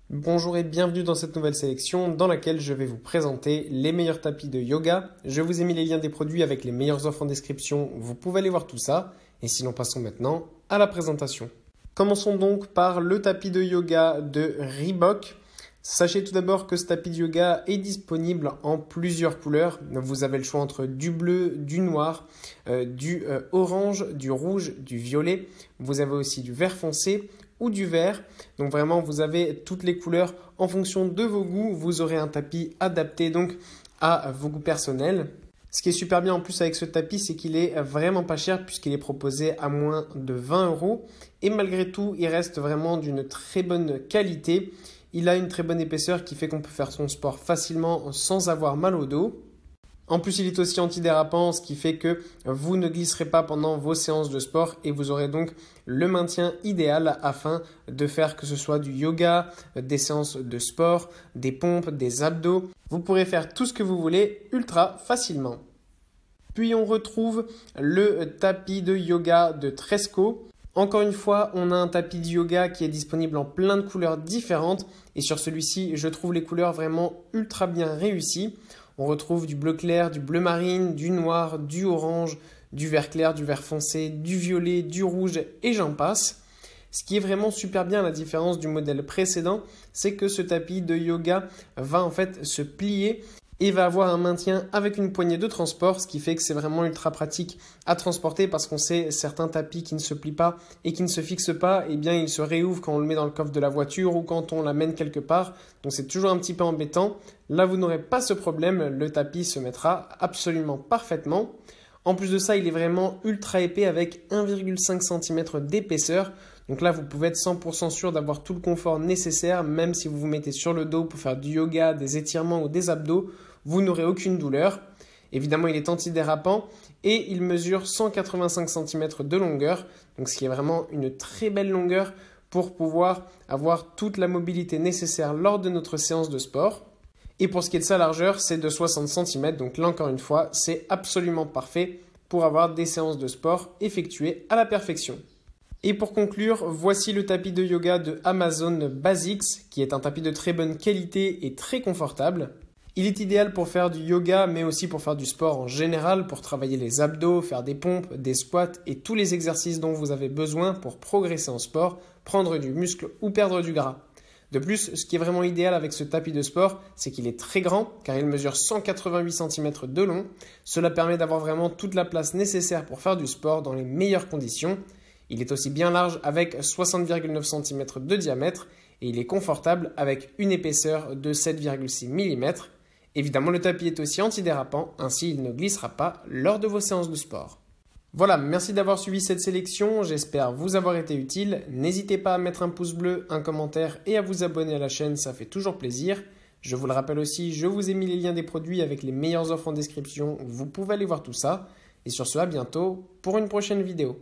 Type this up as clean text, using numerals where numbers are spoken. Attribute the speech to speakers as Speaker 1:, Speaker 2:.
Speaker 1: Bonjour et bienvenue dans cette nouvelle sélection dans laquelle je vais vous présenter les meilleurs tapis de yoga. Je vous ai mis les liens des produits avec les meilleures offres en description, vous pouvez aller voir tout ça. Et sinon passons maintenant à la présentation. Commençons donc par le tapis de yoga de Reebok. Sachez tout d'abord que ce tapis de yoga est disponible en plusieurs couleurs. Vous avez le choix entre du bleu, du noir, du orange, du rouge, du violet. Vous avez aussi du vert foncé ou du vert. Donc vraiment, vous avez toutes les couleurs en fonction de vos goûts. Vous aurez un tapis adapté donc à vos goûts personnels. Ce qui est super bien en plus avec ce tapis, c'est qu'il est vraiment pas cher puisqu'il est proposé à moins de 20 €. Et malgré tout, il reste vraiment d'une très bonne qualité. Il a une très bonne épaisseur qui fait qu'on peut faire son sport facilement sans avoir mal au dos. En plus, il est aussi antidérapant, ce qui fait que vous ne glisserez pas pendant vos séances de sport et vous aurez donc le maintien idéal afin de faire que ce soit du yoga, des séances de sport, des pompes, des abdos. Vous pourrez faire tout ce que vous voulez ultra facilement. Puis on retrouve le tapis de yoga de Tresco. Encore une fois, on a un tapis de yoga qui est disponible en plein de couleurs différentes. Et sur celui-ci, je trouve les couleurs vraiment ultra bien réussies. On retrouve du bleu clair, du bleu marine, du noir, du orange, du vert clair, du vert foncé, du violet, du rouge et j'en passe. Ce qui est vraiment super bien à la différence du modèle précédent, c'est que ce tapis de yoga va en fait se plier et va avoir un maintien avec une poignée de transport, ce qui fait que c'est vraiment ultra pratique à transporter parce qu'on sait certains tapis qui ne se plient pas et qui ne se fixent pas, eh bien ils se réouvrent quand on le met dans le coffre de la voiture ou quand on l'amène quelque part. Donc c'est toujours un petit peu embêtant. Là, vous n'aurez pas ce problème, le tapis se mettra absolument parfaitement. En plus de ça, il est vraiment ultra épais avec 1,5 cm d'épaisseur. Donc là, vous pouvez être 100% sûr d'avoir tout le confort nécessaire, même si vous vous mettez sur le dos pour faire du yoga, des étirements ou des abdos, vous n'aurez aucune douleur. Évidemment, il est antidérapant et il mesure 185 cm de longueur, donc ce qui est vraiment une très belle longueur pour pouvoir avoir toute la mobilité nécessaire lors de notre séance de sport. Et pour ce qui est de sa largeur, c'est de 60 cm, donc là encore une fois, c'est absolument parfait pour avoir des séances de sport effectuées à la perfection. Et pour conclure, voici le tapis de yoga de Amazon Basics, qui est un tapis de très bonne qualité et très confortable. Il est idéal pour faire du yoga, mais aussi pour faire du sport en général, pour travailler les abdos, faire des pompes, des squats et tous les exercices dont vous avez besoin pour progresser en sport, prendre du muscle ou perdre du gras. De plus, ce qui est vraiment idéal avec ce tapis de sport, c'est qu'il est très grand car il mesure 188 cm de long. Cela permet d'avoir vraiment toute la place nécessaire pour faire du sport dans les meilleures conditions. Il est aussi bien large avec 60,9 cm de diamètre et il est confortable avec une épaisseur de 7,6 mm. Évidemment, le tapis est aussi antidérapant, ainsi il ne glissera pas lors de vos séances de sport. Voilà, merci d'avoir suivi cette sélection, j'espère vous avoir été utile. N'hésitez pas à mettre un pouce bleu, un commentaire et à vous abonner à la chaîne, ça fait toujours plaisir. Je vous le rappelle aussi, je vous ai mis les liens des produits avec les meilleures offres en description, vous pouvez aller voir tout ça. Et sur ce, à bientôt pour une prochaine vidéo.